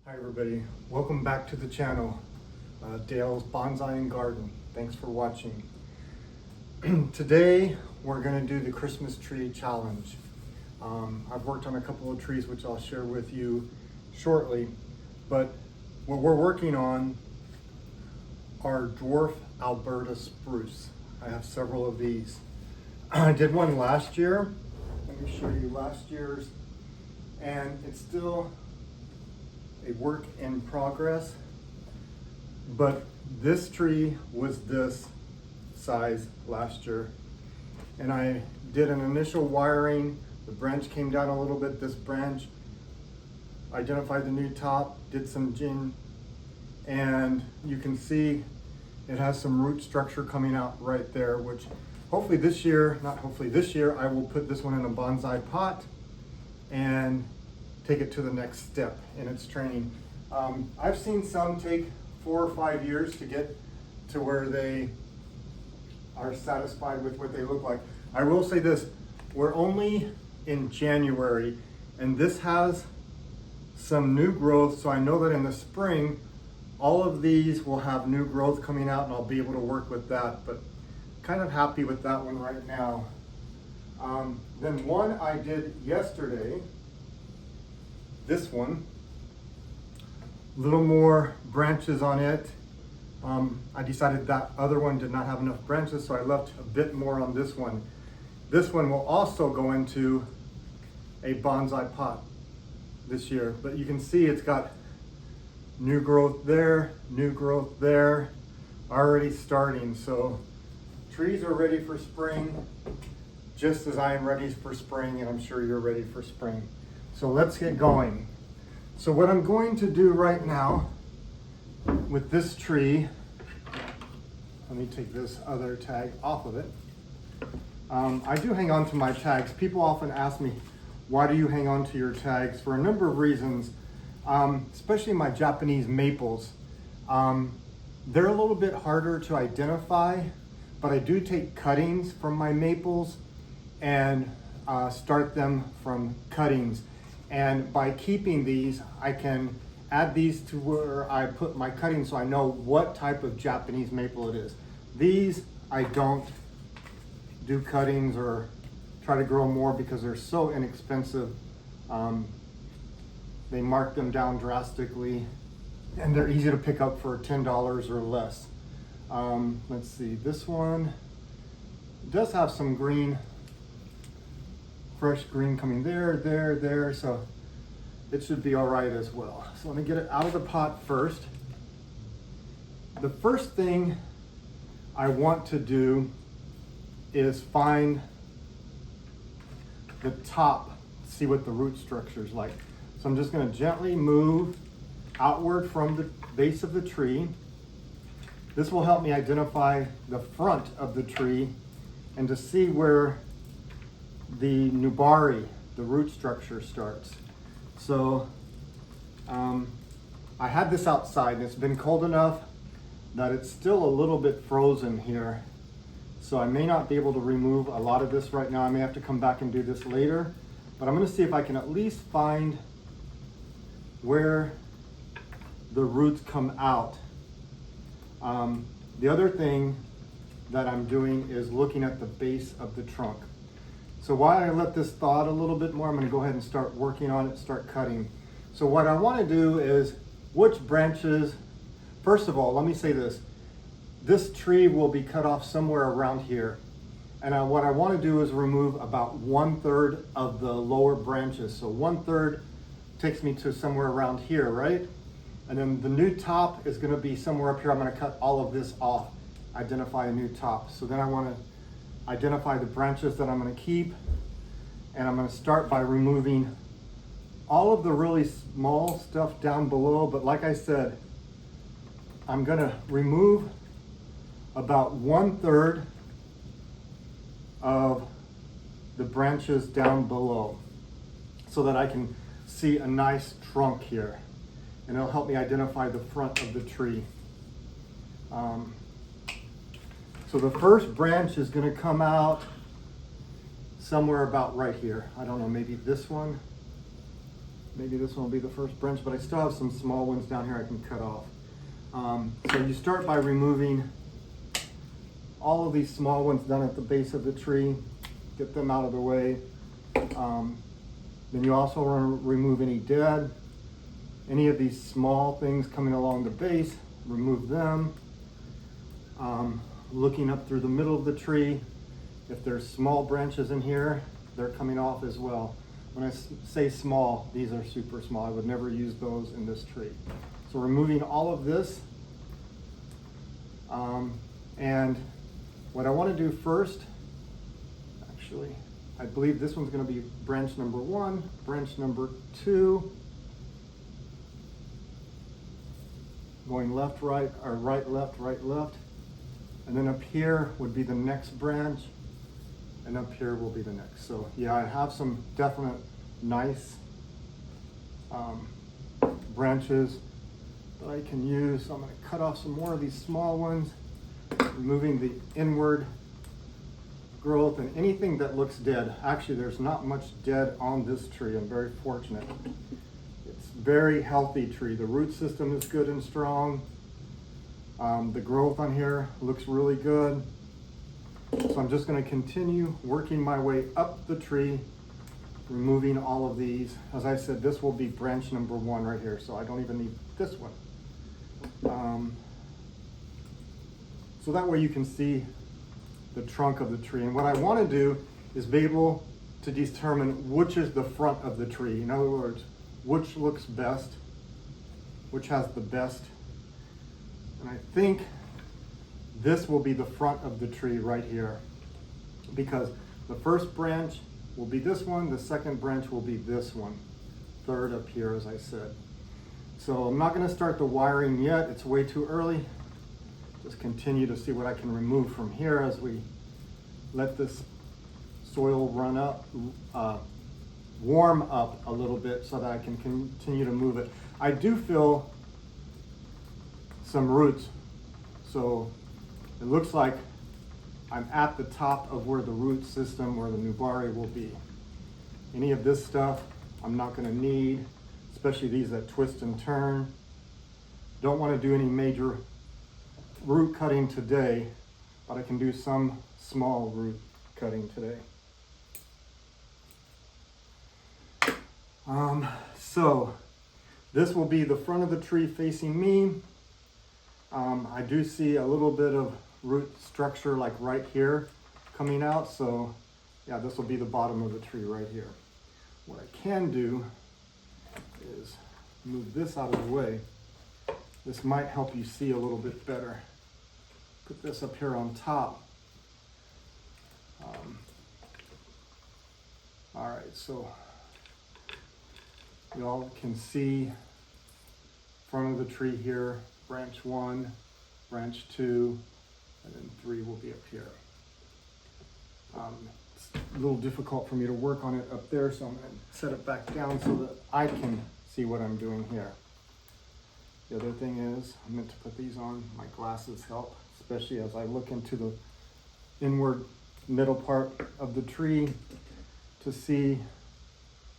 Hi everybody, welcome back to the channel, Dale's Bonsai and Garden. Thanks for watching. Today we're going to do the Christmas tree challenge. I've worked on a couple of trees which I'll share with you shortly, but what we're working on are dwarf Alberta spruce. I have several of these. I did one last year. Let me show you last year's, and it's still a work in progress, but this tree was this size last year, and I did an initial wiring. The branch came down a little bit. This branch, identified the new top, did some gin, and you can see it has some root structure coming out right there, which hopefully this year, not hopefully this year, I will put this one in a bonsai pot and take it to the next step in its training. I've seen some take 4 or 5 years to get to where they are satisfied with what they look like. I will say this, we're only in January and this has some new growth, so I know that in the spring all of these will have new growth coming out and I'll be able to work with that, but kind of happy with that one right now. Then one I did yesterday, this one, little more branches on it. I decided that other one did not have enough branches, so I left a bit more on this one. This one will also go into a bonsai pot this year, but you can see it's got new growth there, already starting. So trees are ready for spring, just as I am ready for spring, and I'm sure you're ready for spring. So let's get going. So what I'm going to do right now with this tree, let me take this other tag off of it. I do hang on to my tags. People often ask me, why do you hang on to your tags? For a number of reasons, especially my Japanese maples. They're a little bit harder to identify, but I do take cuttings from my maples and start them from cuttings. And by keeping these, I can add these to where I put my cuttings so I know what type of Japanese maple it is. These, I don't do cuttings or try to grow more because they're so inexpensive. They mark them down drastically and they're easy to pick up for $10 or less. Let's see, this one does have some green, fresh green coming there, so it should be all right as well. So let me get it out of the pot first. The first thing I want to do is find the top, see what the root structure is like. So I'm just going to gently move outward from the base of the tree. This will help me identify the front of the tree and to see where the nubari, the root structure, starts. So I had this outside and it's been cold enough that it's still a little bit frozen here. So I may not be able to remove a lot of this right now. I may have to come back and do this later, but I'm going to see if I can at least find where the roots come out. The other thing that I'm doing is looking at the base of the trunk. So while I let this thaw out a little bit more, I'm going to go ahead and start working on it, start cutting. So what I want to do is which branches, first of all, let me say this. This tree will be cut off somewhere around here. And what I want to do is remove about 1/3 of the lower branches. So 1/3 takes me to somewhere around here, right? And then the new top is going to be somewhere up here. I'm going to cut all of this off, identify a new top. So then I want to identify the branches that I'm going to keep, and I'm going to start by removing all of the really small stuff down below. But like I said, I'm going to remove about 1/3 of the branches down below so that I can see a nice trunk here, and it'll help me identify the front of the tree. So the first branch is going to come out somewhere about right here. I don't know, maybe this one. maybe this one will be the first branch, but I still have some small ones down here I can cut off. So you start by removing all of these small ones down at the base of the tree, get them out of the way. Then you also want to remove any dead, any of these small things coming along the base, remove them. Looking up through the middle of the tree, if there's small branches in here, they're coming off as well. When I say small, these are super small. I would never use those in this tree. So removing all of this. And what I want to do first, actually, I believe this one's going to be branch number 1, branch number 2, going left, right, or right, left, right, left. And then up here would be the next branch, and up here will be the next. So yeah, I have some definite nice branches that I can use. So I'm going to cut off some more of these small ones, removing the inward growth and anything that looks dead. Actually, there's not much dead on this tree. I'm very fortunate. It's a very healthy tree. The root system is good and strong. The growth on here looks really good. So I'm just going to continue working my way up the tree, removing all of these. As I said, this will be branch number 1 right here, so I don't even need this one. So that way you can see the trunk of the tree. And what I want to do is be able to determine which is the front of the tree. In other words, which looks best, which has the best. And I think this will be the front of the tree right here, because the first branch will be this one, the second branch will be this one, third up here, as I said. So I'm not going to start the wiring yet. It's way too early. Just continue to see what I can remove from here as we let this soil run up, warm up a little bit so that I can continue to move it. I do feel some roots, so it looks like I'm at the top of where the root system, where the nubari will be. Any of this stuff I'm not going to need, especially these that twist and turn. Don't want to do any major root cutting today, but I can do some small root cutting today. So this will be the front of the tree facing me. I do see a little bit of root structure like right here coming out, so yeah, this will be the bottom of the tree right here. What I can do is move this out of the way. This might help you see a little bit better. Put this up here on top. All right, so you all can see front of the tree here, branch 1, branch 2, and then 3 will be up here. It's a little difficult for me to work on it up there, so I'm going to set it back down so that I can see what I'm doing here. The other thing is, I meant to put these on. My glasses help, especially as I look into the inward middle part of the tree to see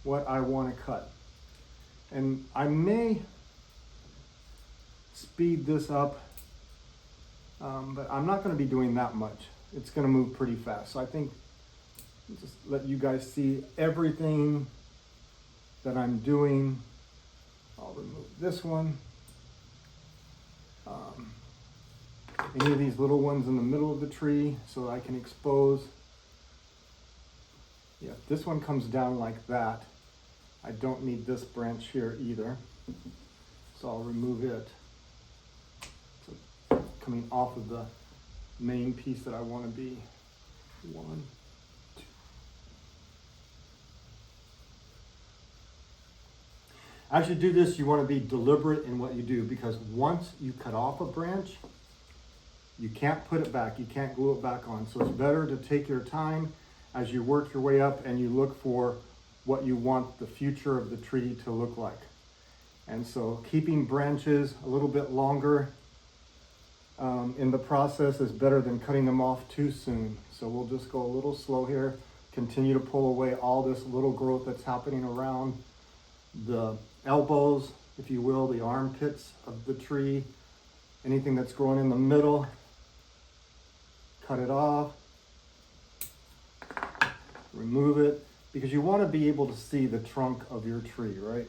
what I want to cut. And I may speed this up, but I'm not going to be doing that much. It's going to move pretty fast. So I think just let you guys see everything that I'm doing. I'll remove this one. Any of these little ones in the middle of the tree so that I can expose. Yeah, if this one comes down like that, I don't need this branch here either. So I'll remove it. So coming off of the main piece that I want to be. 1, 2. As you do this, you want to be deliberate in what you do, because once you cut off a branch, you can't put it back. You can't glue it back on. So it's better to take your time as you work your way up and you look for what you want the future of the tree to look like. And so keeping branches a little bit longer in the process is better than cutting them off too soon. So we'll just go a little slow here, continue to pull away all this little growth that's happening around the elbows, if you will, the armpits of the tree, anything that's growing in the middle, cut it off, remove it, because you want to be able to see the trunk of your tree, right?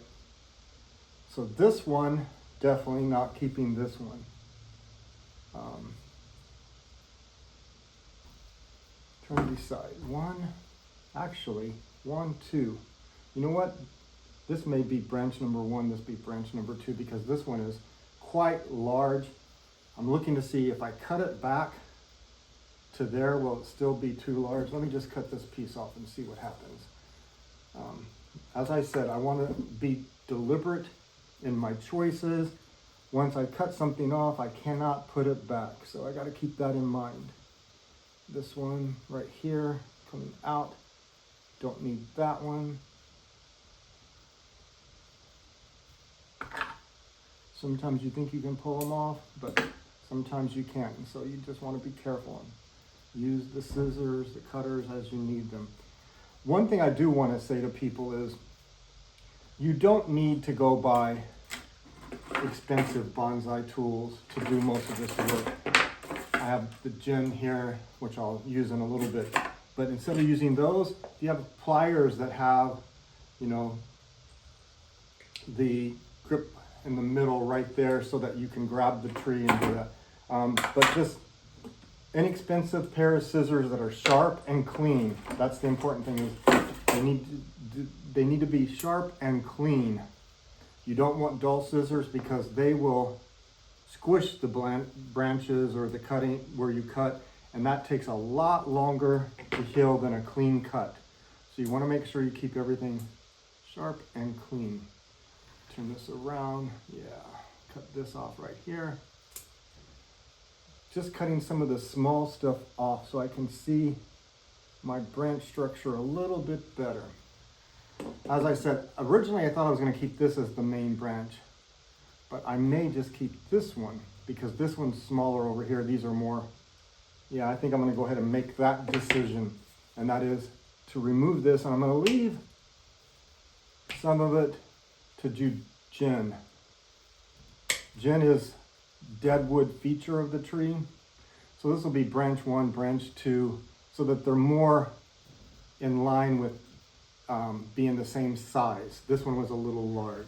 So this one, definitely not keeping this one. Trying to decide. One, two. You know what? This may be branch number one, this be branch number two, because this one is quite large. I'm looking to see if I cut it back to there, will it still be too large? Let me just cut this piece off and see what happens. As I said, I want to be deliberate in my choices. Once I cut something off, I cannot put it back. So I got to keep that in mind. This one right here, coming out. Don't need that one. Sometimes you think you can pull them off, but sometimes you can't. And so you just want to be careful and use the scissors, the cutters as you need them. One thing I do want to say to people is you don't need to go buy expensive bonsai tools to do most of this work. I have the gin here, which I'll use in a little bit. But instead of using those, you have pliers that have, you know, the grip in the middle right there so that you can grab the tree and do that. But just inexpensive pair of scissors that are sharp and clean. That's the important thing, is they need to be sharp and clean. You don't want dull scissors because they will squish the branches or the cutting where you cut, and that takes a lot longer to heal than a clean cut. So you want to make sure you keep everything sharp and clean. Turn this around, yeah, cut this off right here. Just cutting some of the small stuff off so I can see my branch structure a little bit better. As I said, originally I thought I was going to keep this as the main branch, but I may just keep this one because this one's smaller over here. These are more, yeah, I think I'm going to go ahead and make that decision, and that is to remove this, and I'm going to leave some of it to do gin. Gin is deadwood feature of the tree. So this will be branch one, branch two, so that they're more in line with being the same size. This one was a little large.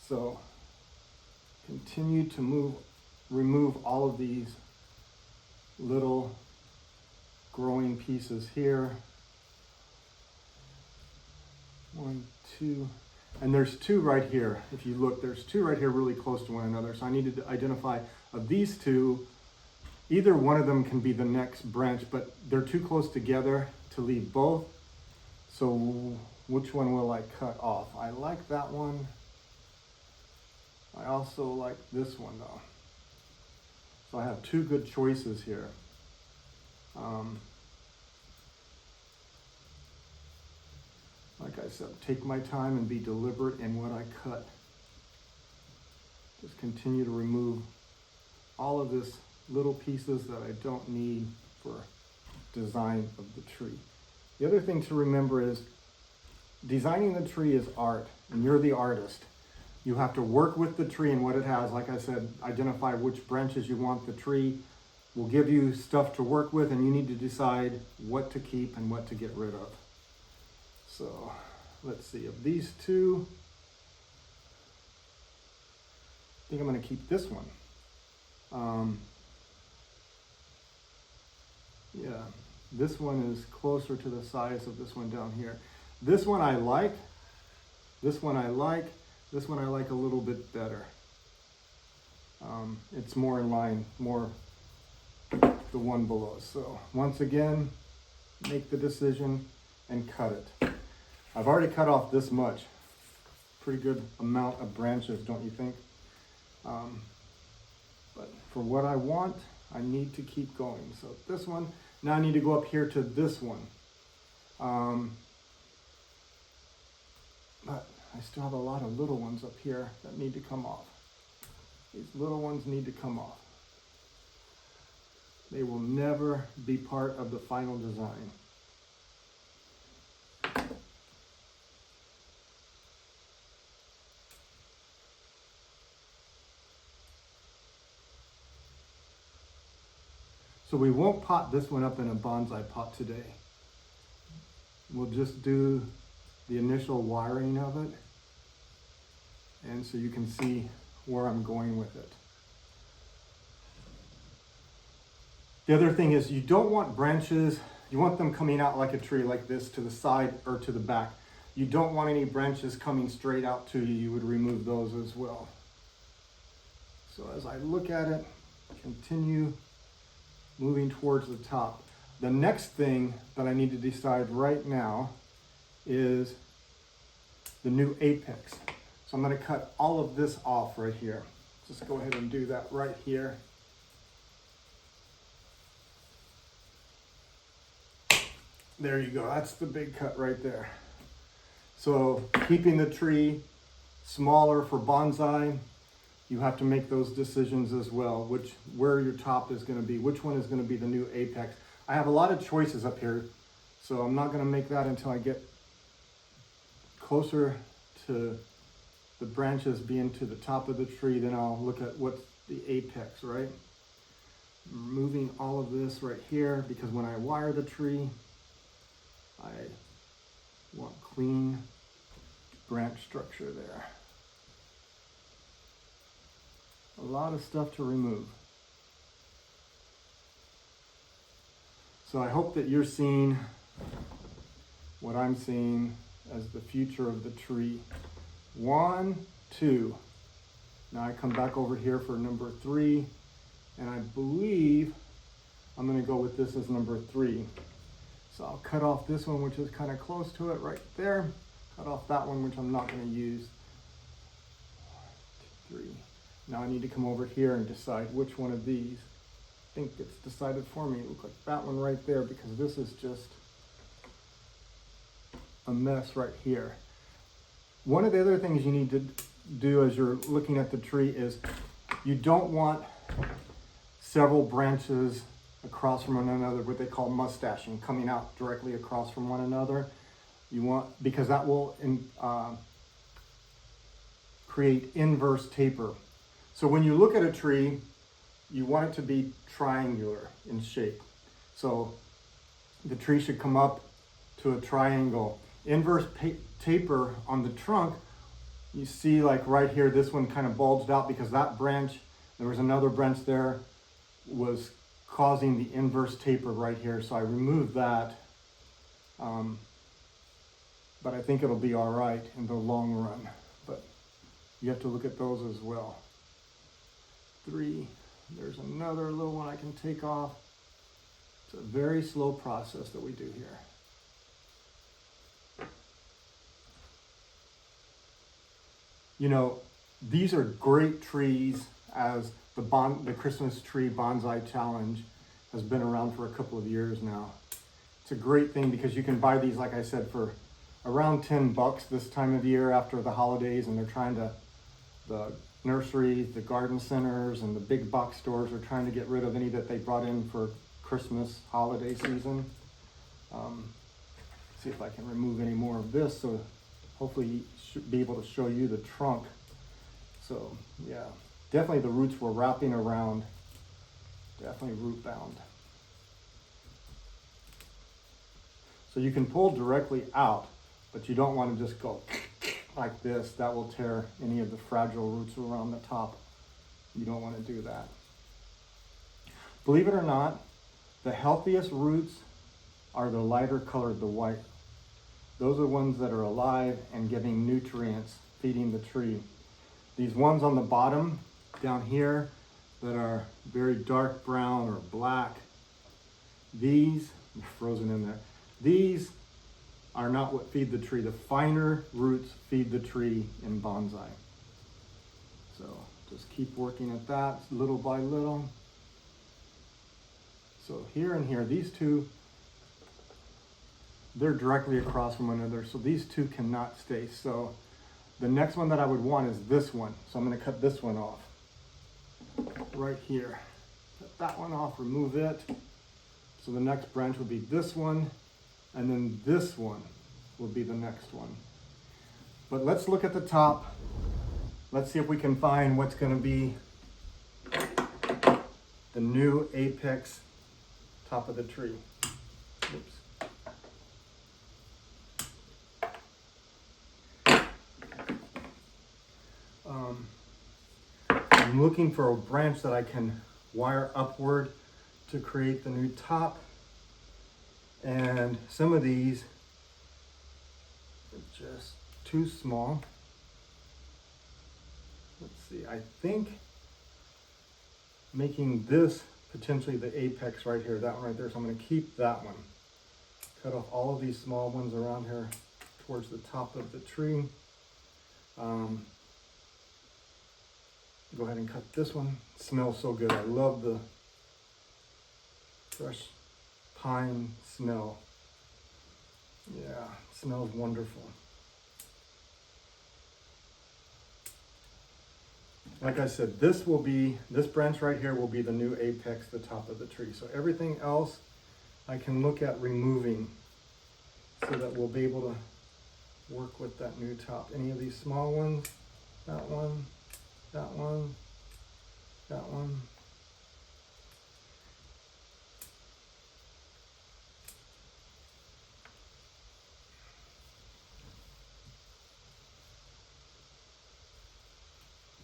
So continue to remove all of these little growing pieces here. One, two, and there's two right here. If you look, there's two right here really close to one another. So I needed to identify of these two, either one of them can be the next branch, but they're too close together to leave both. So which one will I cut off? I like that one. I also like this one though. So I have two good choices here. Like I said, take my time and be deliberate in what I cut. Just continue to remove all of this little pieces that I don't need for design of the tree. The other thing to remember is designing the tree is art, and you're the artist. You have to work with the tree and what it has. Like I said, identify which branches you want. The tree will give you stuff to work with, and you need to decide what to keep and what to get rid of. So let's see, of these two, I think I'm going to keep this one. Yeah, this one is closer to the size of this one down here. This one I like, this one I like, this one I like a little bit better. It's more in line, more the one below. So once again, make the decision and cut it. I've already cut off this much. Pretty good amount of branches, don't you think? But for what I want, I need to keep going. So this one, now I need to go up here to this one. But I still have a lot of little ones up here that need to come off. These little ones need to come off. They will never be part of the final design. So we won't pot this one up in a bonsai pot today. We'll just do the initial wiring of it. And so you can see where I'm going with it. The other thing is you don't want branches, you want them coming out like a tree like this to the side or to the back. You don't want any branches coming straight out to you. You would remove those as well. So as I look at it, continue moving towards the top. The next thing that I need to decide right now is the new apex. So I'm going to cut all of this off right here. Just go ahead and do that right here. There you go. That's the big cut right there. So keeping the tree smaller for bonsai, you have to make those decisions as well, where your top is going to be, which one is going to be the new apex. I have a lot of choices up here, so I'm not going to make that until I get closer to the branches being to the top of the tree. Then I'll look at what's the apex, right? I'm removing all of this right here because when I wire the tree, I want clean branch structure there. A lot of stuff to remove. So I hope that you're seeing what I'm seeing as the future of the tree. 1, 2. Now I come back over here for number 3, and I believe I'm going to go with this as number 3. So I'll cut off this one, which is kind of close to it right there. Cut off that one, which I'm not going to use. 1, 2, 3. Now I need to come over here and decide which one of these. I think it's decided for me. It looks like that one right there because this is just a mess right here. One of the other things you need to do as you're looking at the tree is you don't want several branches across from one another, what they call mustaching, coming out directly across from one another. You want, because that will create inverse taper. So when you look at a tree, you want it to be triangular in shape. So the tree should come up to a triangle. Inverse taper on the trunk, you see like right here, this one kind of bulged out because that branch, there was another branch there, was causing the inverse taper right here. So I removed that, but I think it'll be all right in the long run. But you have to look at those as well. 3, there's another little one I can take off. It's a very slow process that we do here. You know, these are great trees, as the Christmas Tree Bonsai Challenge has been around for a couple of years now. It's a great thing because you can buy these, like I said, for around $10 this time of year after the holidays, and they're trying to, the nurseries, the garden centers, and the big box stores are trying to get rid of any that they brought in for Christmas holiday season. See if I can remove any more of this, so hopefully should be able to show you the trunk. So yeah, definitely the roots were wrapping around, definitely root bound. So you can pull directly out, but you don't want to just go like this. That will tear any of the fragile roots around the top. You don't want to do that. Believe it or not, the healthiest roots are the lighter colored, the white. Those are the ones that are alive and getting nutrients, feeding the tree. These ones on the bottom down here that are very dark brown or black, these, they're frozen in there, these are not what feed the tree. The finer roots feed the tree in bonsai. So just keep working at that little by little. So here and here, these two, they're directly across from one another, so these two cannot stay. So the next one that I would want is this one. So I'm going to cut this one off right here. Cut that one off, remove it. So the next branch will be this one, and then this one will be the next one. But let's look at the top. Let's see if we can find what's going to be the new apex top of the tree. Oops. I'm looking for a branch that I can wire upward to create the new top. And some of these are just too small. Let's see, I think making this potentially the apex right here, that one right there. So I'm going to keep that one. Cut off all of these small ones around here towards the top of the tree. Go ahead and cut this one. It smells so good. I love the fresh pine smell. Yeah, it smells wonderful. Like I said, this branch right here will be the new apex, the top of the tree. So everything else I can look at removing so that we'll be able to work with that new top. Any of these small ones, that one, that one, that one.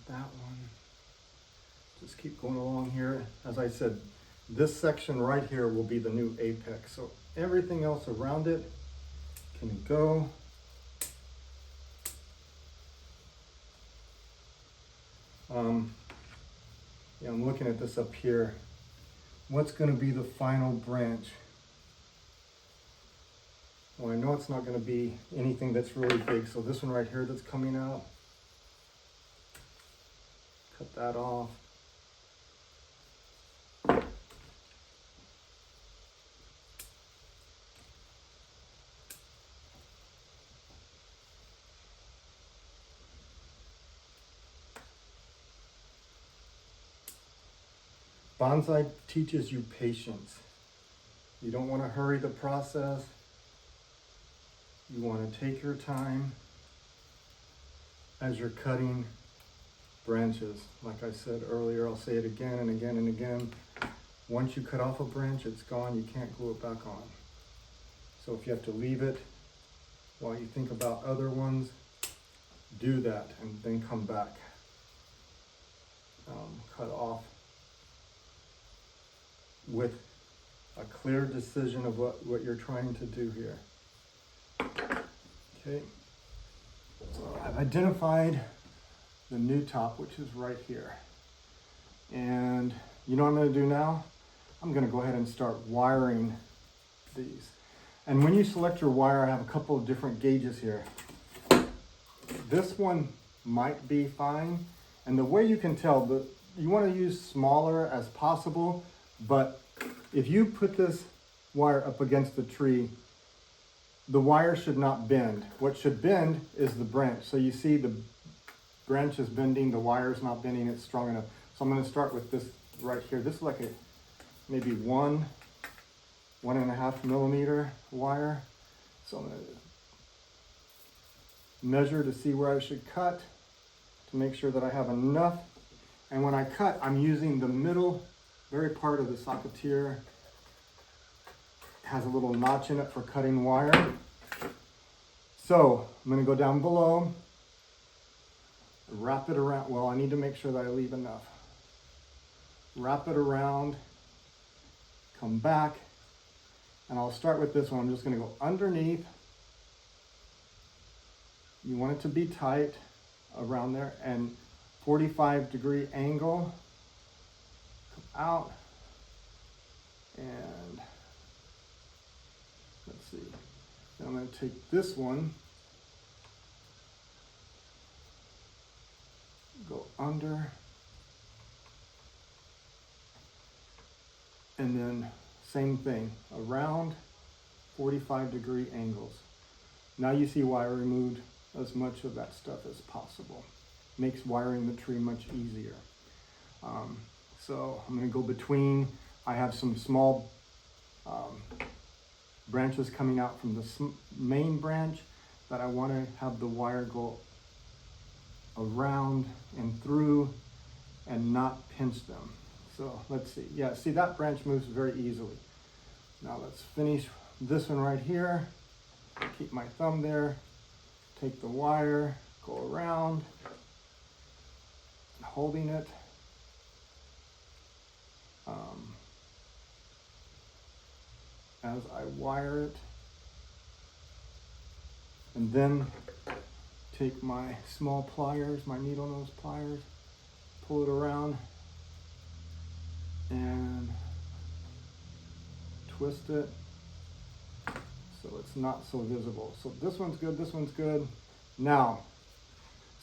That one. Just keep going along here. As I said, this section right here will be the new apex. So everything else around it can go. Yeah, I'm looking at this up here. What's going to be the final branch? Well, I know it's not going to be anything that's really big. So this one right here that's coming out, cut that off. Bonsai teaches you patience. You don't want to hurry the process. You want to take your time as you're cutting branches. Like I said earlier, I'll say it again and again and again. Once you cut off a branch, it's gone. You can't glue it back on. So if you have to leave it while you think about other ones, do that and then come back. Cut off with a clear decision of what you're trying to do here. Okay, so I've identified the new top, which is right here. And you know what I'm going to do now? I'm going to go ahead and start wiring these. And when you select your wire, I have a couple of different gauges here. This one might be fine. And the way you can tell, that you want to use smaller as possible. But if you put this wire up against the tree, the wire should not bend. What should bend is the branch. So you see the branch is bending, the wire is not bending, it's strong enough. So I'm going to start with this right here. This is like a maybe 1.5 millimeter wire. So I'm going to measure to see where I should cut to make sure that I have enough. And when I cut, I'm using the middle very part of the socketeer. It has a little notch in it for cutting wire. So I'm going to go down below, wrap it around. Well, I need to make sure that I leave enough. Wrap it around, come back, and I'll start with this one. I'm just going to go underneath. You want it to be tight around there, and 45-degree angle. Out, and let's see, now I'm going to take this one, go under, and then same thing, around 45-degree angles. Now you see why I removed as much of that stuff as possible. Makes wiring the tree much easier. So I'm going to go between. I have some small branches coming out from the main branch that I want to have the wire go around and through and not pinch them. So let's see. Yeah, see that branch moves very easily. Now let's finish this one right here. Keep my thumb there. Take the wire, go around, holding it. As I wire it. And then take my small pliers, my needle nose pliers, pull it around and twist it so it's not so visible. So this one's good, this one's good. Now,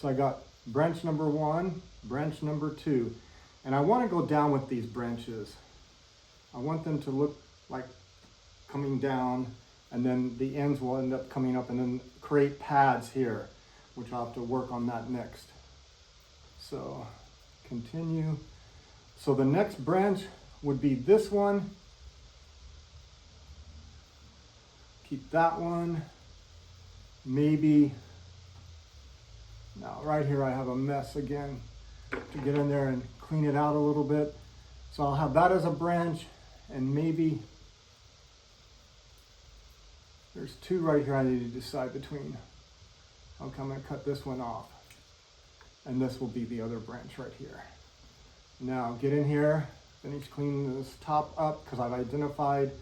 so I got branch number 1, branch number 2, and I want to go down with these branches. I want them to look like coming down, and then the ends will end up coming up and then create pads here, which I'll have to work on that next. So continue. So the next branch would be this one. Keep that one. Maybe, now right here I have a mess again to get in there and clean it out a little bit. So I'll have that as a branch, and maybe there's 2 right here I need to decide between. Okay, I'm going to cut this one off. And this will be the other branch right here. Now get in here, finish cleaning this top up because I've identified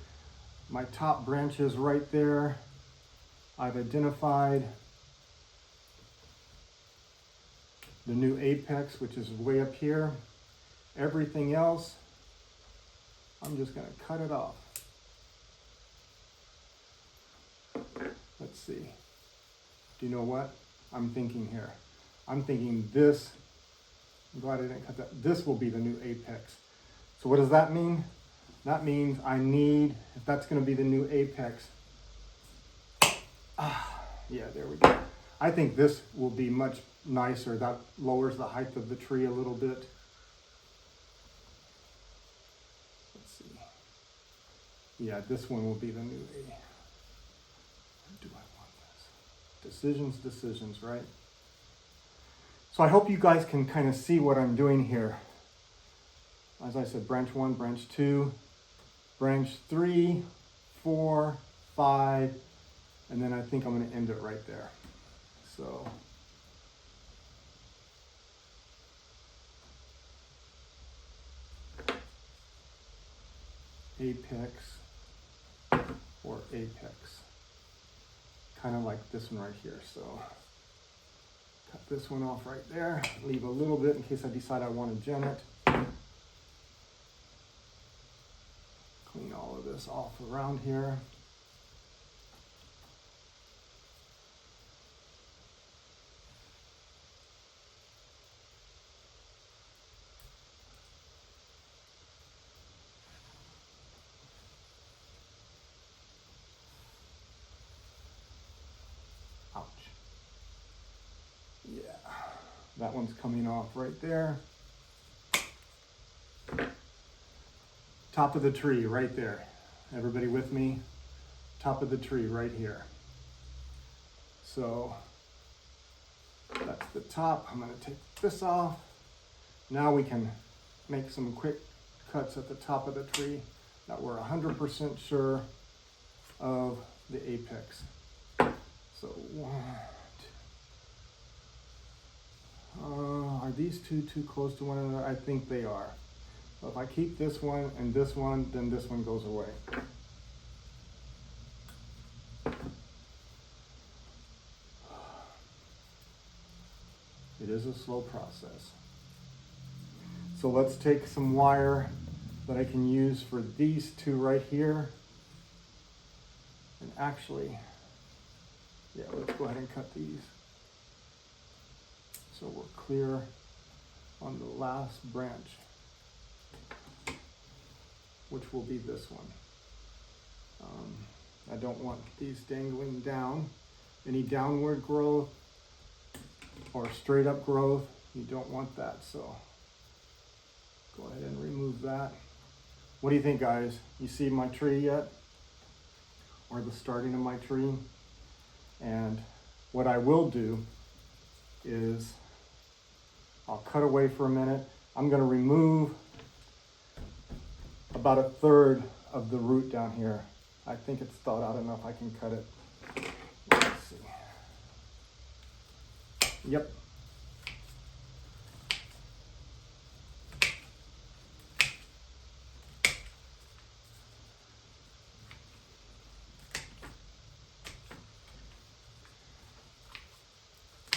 my top branches right there. I've identified the new apex, which is way up here. Everything else, I'm just going to cut it off. Let's see. Do you know what I'm thinking here? I'm thinking this, I'm glad I didn't cut that. This will be the new apex. So what does that mean? That means I need, if that's going to be the new apex, yeah, there we go. I think this will be much nicer. That lowers the height of the tree a little bit. Let's see. Yeah, this one will be the new A. Where do I want this? Decisions, right? So I hope you guys can kind of see what I'm doing here. As I said, branch 1, branch 2, branch 3, 4, 5, and then I think I'm going to end it right there. So apex or apex, kind of like this one right here. So cut this one off right there, leave a little bit in case I decide I want to gen it. Clean all of this off around here. Ouch. Yeah, that one's coming off right there. Top of the tree right there. Everybody with me? Top of the tree right here. So that's the top. I'm going to take this off. Now we can make some quick cuts at the top of the tree that we're 100% sure of the apex. So are these two too close to one another? I think they are. So if I keep this one and this one, then this one goes away. It is a slow process. So let's take some wire that I can use for these two right here. And actually, yeah, let's go ahead and cut these. So we're clear on the last branch, which will be this one. I don't want these dangling down. Any downward growth or straight up growth, you don't want that. So go ahead and remove that. What do you think, guys? You see my tree yet? Or the starting of my tree? And what I will do is I'll cut away for a minute. I'm going to remove about 1/3 of the root down here. I think it's thawed out enough I can cut it. Let's see. Yep.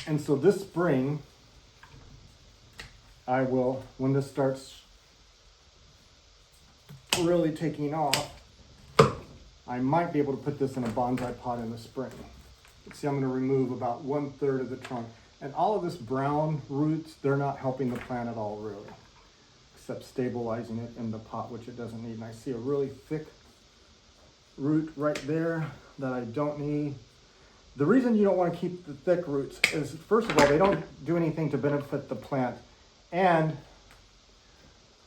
And so this spring, I will, when this starts really taking off, I might be able to put this in a bonsai pot in the spring. See, I'm going to remove about 1/3 of the trunk. And all of this brown roots, they're not helping the plant at all, really, except stabilizing it in the pot, which it doesn't need. And I see a really thick root right there that I don't need. The reason you don't want to keep the thick roots is, first of all, they don't do anything to benefit the plant. And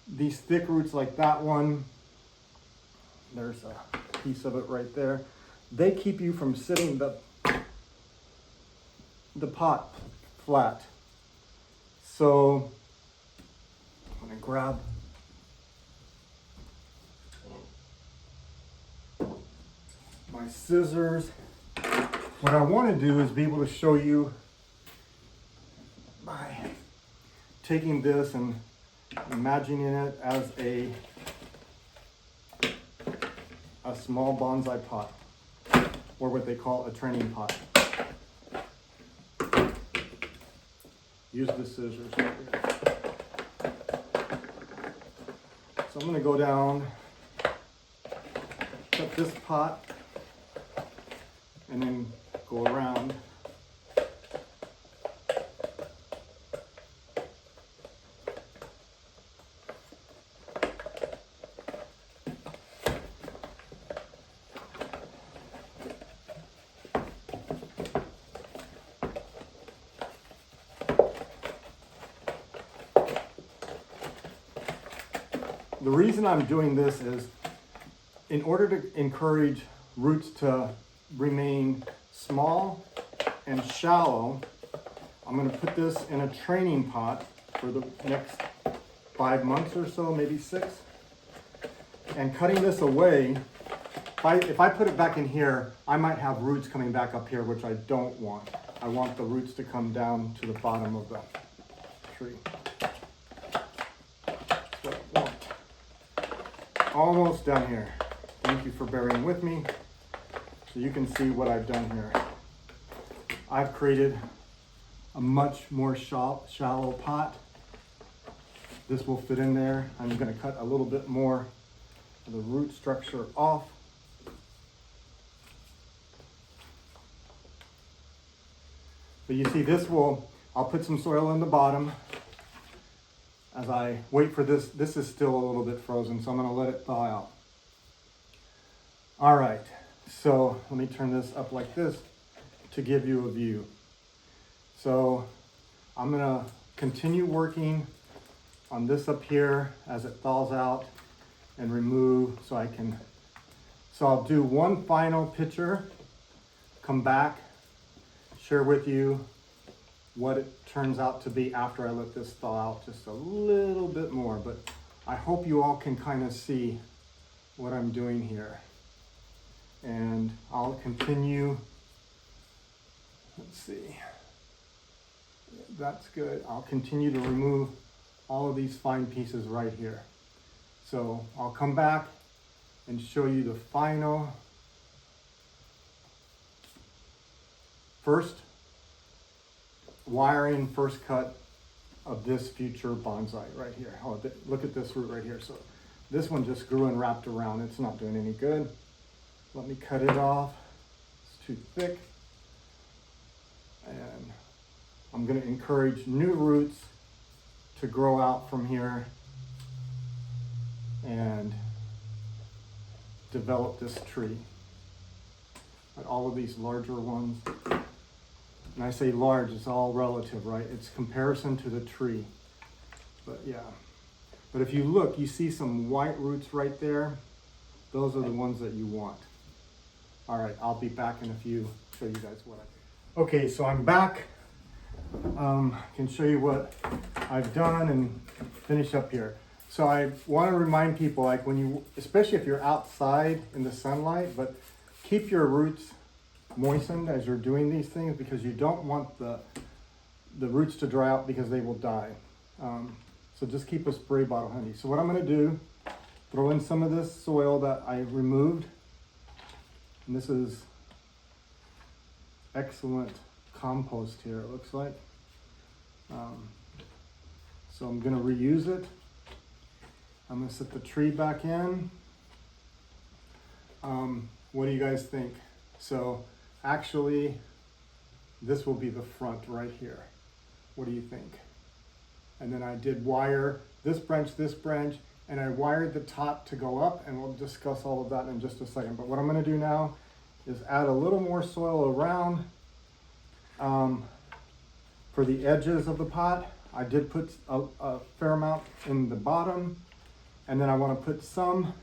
these thick roots like that one, there's a piece of it right there, they keep you from sitting the pot flat. So I'm going to grab my scissors. What I want to do is be able to show you by taking this and imagining it as a small bonsai pot, or what they call a training pot. Use the scissors right here. So I'm going to go down, cut this pot, and then go around. The reason I'm doing this is in order to encourage roots to remain small and shallow. I'm going to put this in a training pot for the next 5 months or so, maybe 6. And cutting this away, if I put it back in here, I might have roots coming back up here, which I don't want. I want the roots to come down to the bottom of the tree. So, well, almost down here. Thank you for bearing with me. So you can see what I've done here. I've created a much more shallow pot. This will fit in there. I'm going to cut a little bit more of the root structure off. But you see, I'll put some soil in the bottom as I wait for this. This is still a little bit frozen, so I'm going to let it thaw out. All right, so let me turn this up like this to give you a view. So I'm going to continue working on this up here as it thaws out and remove so I'll do one final picture, come back, share with you what it turns out to be after I let this thaw out just a little bit more. But I hope you all can kind of see what I'm doing here. And I'll continue. Let's see. That's good. I'll continue to remove all of these fine pieces right here. So I'll come back and show you the final first wiring, first cut of this future bonsai right here. Oh, look at this root right here. So this one just grew and wrapped around. It's not doing any good. Let me cut it off. It's too thick. And I'm going to encourage new roots to grow out from here and develop this tree. But all of these larger ones, and I say large, it's all relative, right? It's comparison to the tree. But yeah. But if you look, you see some white roots right there. Those are the ones that you want. All right, I'll be back in a few, show you guys what I did. Okay, so I'm back. Can show you what I've done and finish up here. So I want to remind people, like when you, especially if you're outside in the sunlight, but keep your roots moistened as you're doing these things, because you don't want the roots to dry out because they will die. So just keep a spray bottle handy. So what I'm going to do, throw in some of this soil that I removed. And this is excellent compost here, it looks like. So I'm going to reuse it. I'm going to set the tree back in. What do you guys think? So actually, this will be the front right here. What do you think? And then I did wire this branch, and I wired the top to go up, and we'll discuss all of that in just a second. But what I'm going to do now is add a little more soil around for the edges of the pot. I did put a fair amount in the bottom, and then I want to put some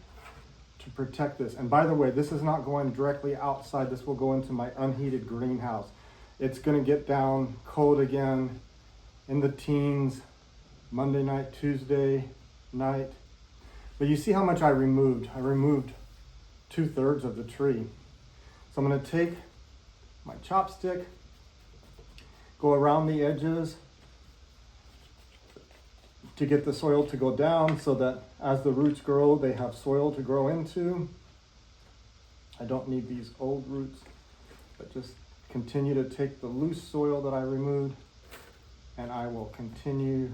to protect this. And by the way, this is not going directly outside. This will go into my unheated greenhouse. It's going to get down cold again in the teens, Monday night, Tuesday night. But you see how much I removed. I removed 2/3 of the tree. So I'm going to take my chopstick, go around the edges to get the soil to go down so that as the roots grow, they have soil to grow into. I don't need these old roots, but just continue to take the loose soil that I removed, and I will continue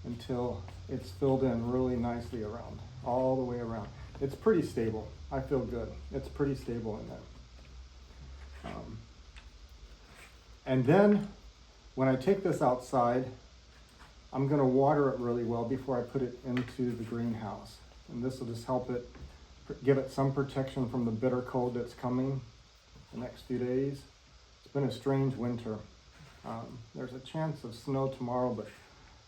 until it's filled in really nicely around, all the way around. It's pretty stable. I feel good. It's pretty stable in there. And then when I take this outside, I'm going to water it really well before I put it into the greenhouse. And this will just help it, give it some protection from the bitter cold that's coming the next few days. It's been a strange winter. There's a chance of snow tomorrow, but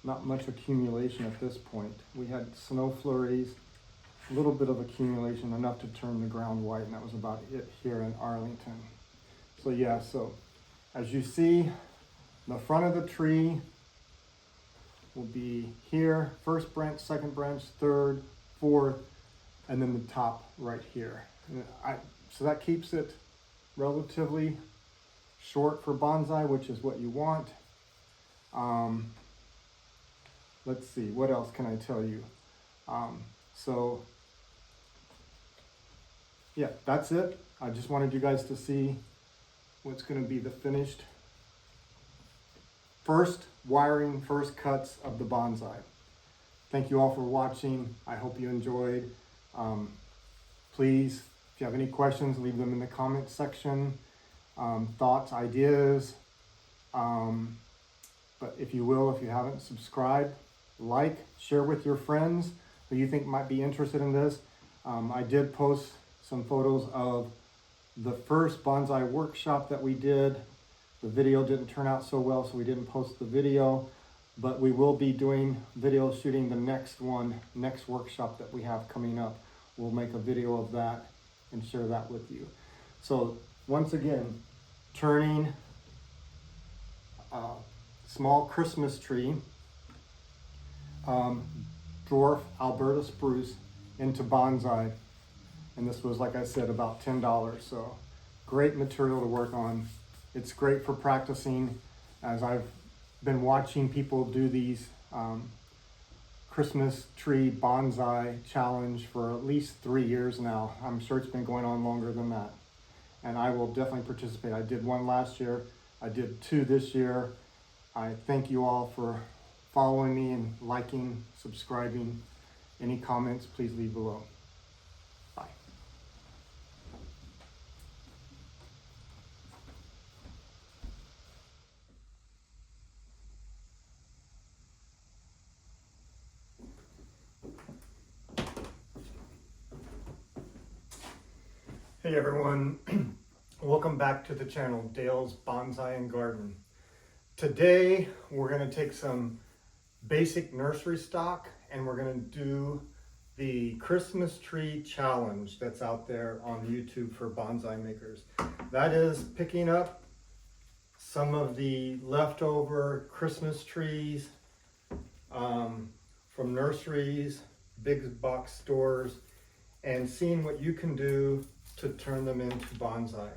not much accumulation at this point. We had snow flurries, a little bit of accumulation, enough to turn the ground white, and that was about it here in Arlington. So yeah, so as you see, the front of the tree will be here, first branch, second branch, third, fourth, and then the top right here. So that keeps it relatively short for bonsai, which is what you want. Let's see, what else can I tell you? So yeah, that's it. I just wanted you guys to see what's going to be the finished first wiring, first cuts of the bonsai. Thank you all for watching. I hope you enjoyed. Please, if you have any questions, leave them in the comment section. Thoughts, ideas. But if you will, if you haven't subscribed, like, share with your friends who you think might be interested in this. I did post some photos of the first bonsai workshop that we did. The video didn't turn out so well, so we didn't post the video, but we will be doing video shooting the next workshop that we have coming up. We'll make a video of that and share that with you. So once again, turning a small Christmas tree, dwarf Alberta spruce into bonsai. And this was, like I said, about $10. So great material to work on. It's great for practicing, as I've been watching people do these Christmas tree bonsai challenge for at least 3 years now. I'm sure it's been going on longer than that. And I will definitely participate. I did one last year. I did 2 this year. I thank you all for following me and liking, subscribing. Any comments, please leave below. Bye. Hey everyone, welcome back to the channel, Dale's Bonsai and Garden. Today we're going to take some basic nursery stock and we're going to do the Christmas tree challenge that's out there on YouTube for bonsai makers. That is picking up some of the leftover Christmas trees from nurseries, big box stores, and seeing what you can do to turn them into bonsai.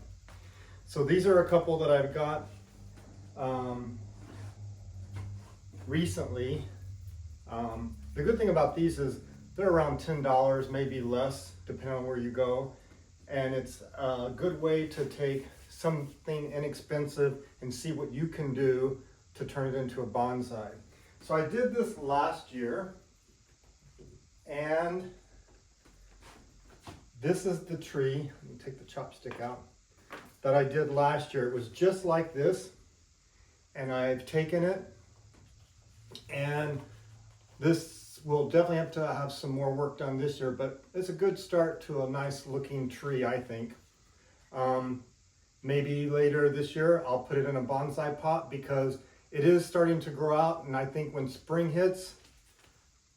So these are a couple that I've got recently. The good thing about these is they're around $10, maybe less, depending on where you go. And it's a good way to take something inexpensive and see what you can do to turn it into a bonsai. So I did this last year, and this is the tree. Let me take the chopstick out. That I did last year. It was just like this, and I've taken it, and this will definitely have to have some more work done this year, but it's a good start to a nice looking tree, I think. Maybe later this year I'll put it in a bonsai pot because it is starting to grow out, and I think when spring hits,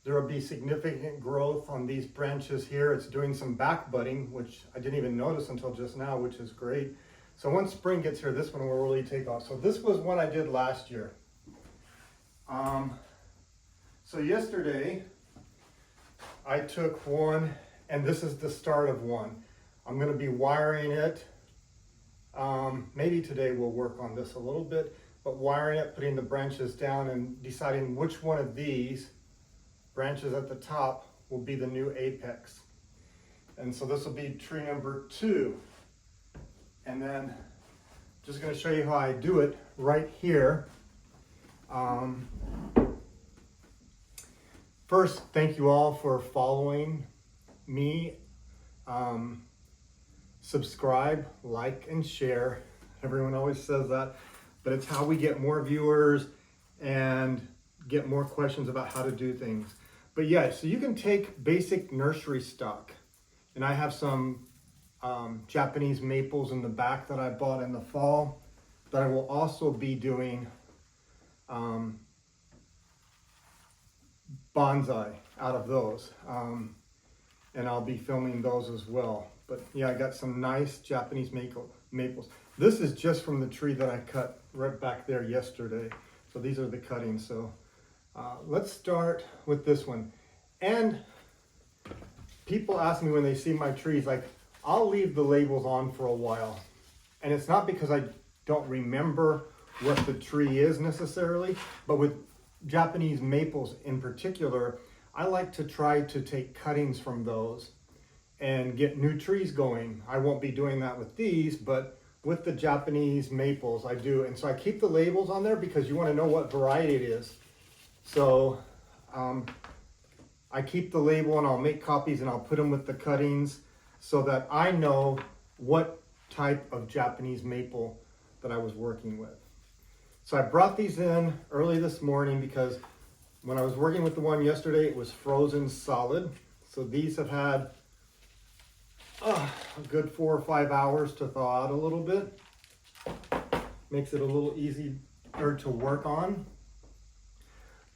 there will be significant growth on these branches here. It's doing some back budding, which I didn't even notice until just now, which is great. So once spring gets here, this one will really take off. So this was one I did last year. So yesterday, I took one, and this is the start of one. I'm gonna be wiring it. Maybe today we'll work on this a little bit, but wiring it, putting the branches down, and deciding which one of these branches at the top will be the new apex. And so this will be tree number 2. And then just going to show you how I do it right here. First, thank you all for following me. Subscribe, like, and share. Everyone always says that, but it's how we get more viewers and get more questions about how to do things. But yeah, so you can take basic nursery stock, and I have some Japanese maples in the back that I bought in the fall that I will also be doing bonsai out of those, and I'll be filming those as well. But yeah, I got some nice Japanese maples. This is just from the tree that I cut right back there yesterday. So these are the cuttings. So let's start with this one. And people ask me when they see my trees, like, I'll leave the labels on for a while. And it's not because I don't remember what the tree is necessarily, but with Japanese maples in particular, I like to try to take cuttings from those and get new trees going. I won't be doing that with these, but with the Japanese maples I do. And so I keep the labels on there because you want to know what variety it is. So I keep the label, and I'll make copies, and I'll put them with the cuttings so that I know what type of Japanese maple that I was working with. So I brought these in early this morning because when I was working with the one yesterday, it was frozen solid. So these have had a good 4 or 5 hours to thaw out a little bit. Makes it a little easier to work on.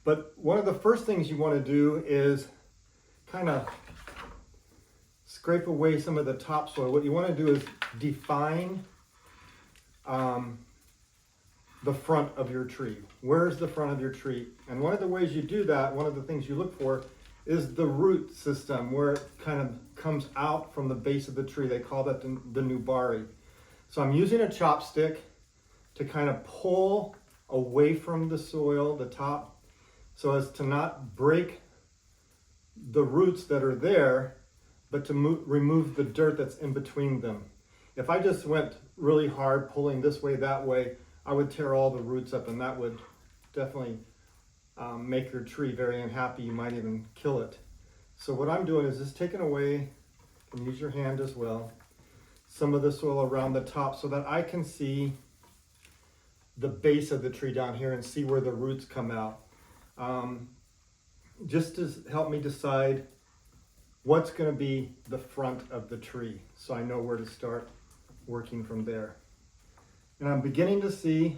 But one of the first things you want to do is kind of scrape away some of the topsoil. What you want to do is define the front of your tree. Where's the front of your tree? And one of the ways you do that, one of the things you look for, is the root system, where it kind of comes out from the base of the tree. They call that the nubari. So I'm using a chopstick to kind of pull away from the soil, the top, so as to not break the roots that are there, but to remove the dirt that's in between them. If I just went really hard pulling this way, that way, I would tear all the roots up, and that would definitely make your tree very unhappy. You might even kill it. So what I'm doing is just taking away, and use your hand as well, some of the soil around the top so that I can see the base of the tree down here and see where the roots come out. Just to help me decide what's going to be the front of the tree, so I know where to start working from there. And I'm beginning to see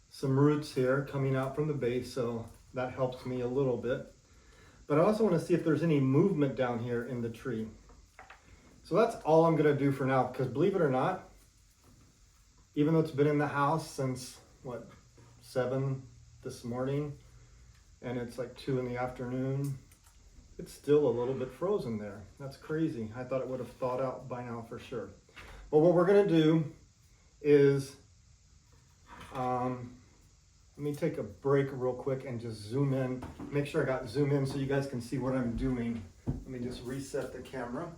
some roots here coming out from the base, so that helps me a little bit. But I also want to see if there's any movement down here in the tree. So that's all I'm going to do for now, because believe it or not, even though it's been in the house since, 7 this morning, and it's like 2 in the afternoon. It's still a little bit frozen there. That's crazy. I thought it would have thawed out by now for sure. But what we're gonna do is, let me take a break real quick and just zoom in. Make sure I got zoom in so you guys can see what I'm doing. Let me just reset the camera.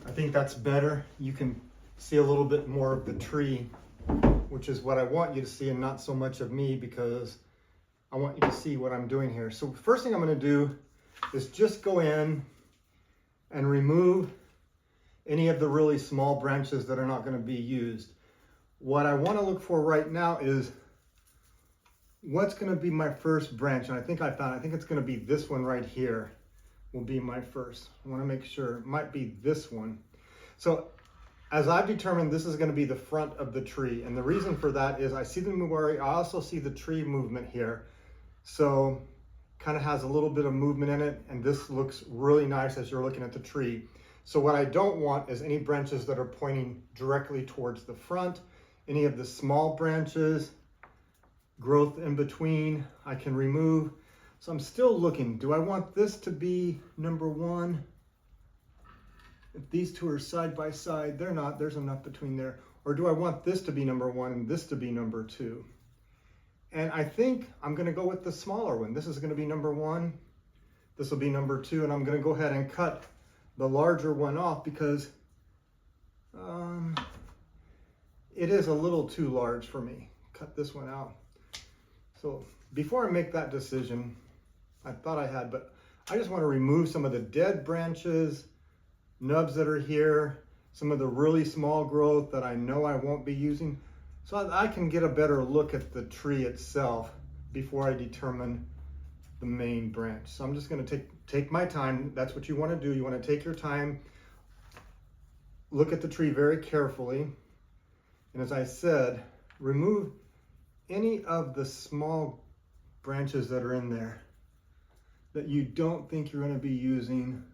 I think that's better. You can see a little bit more of the tree, which is what I want you to see, and not so much of me, because I want you to see what I'm doing here. So first thing I'm going to do is just go in and remove any of the really small branches that are not going to be used. What I want to look for right now is what's going to be my first branch, and I think it's going to be this one right here will be my first. I want to make sure. It might be this one. So as I've determined, this is going to be the front of the tree, and the reason for that is I see the muwari, I also see the tree movement here. So kind of has a little bit of movement in it, and this looks really nice as you're looking at the tree. So what I don't want is any branches that are pointing directly towards the front. Any of the small branches, growth in between, I can remove. So I'm still looking. Do I want this to be number 1? If these two are side by side, they're not. There's enough between there. Or do I want this to be number 1 and this to be number 2? And I think I'm going to go with the smaller one. This is going to be number 1. This will be number 2. And I'm going to go ahead and cut the larger one off because it is a little too large for me. Cut this one out. So before I make that decision, I thought I had, but I just want to remove some of the dead branches, nubs that are here, some of the really small growth that I know I won't be using, so I can get a better look at the tree itself before I determine the main branch. So I'm just going to take my time. That's what you want to do. You want to take your time, look at the tree very carefully, and as I said, remove any of the small branches that are in there that you don't think you're going to be using.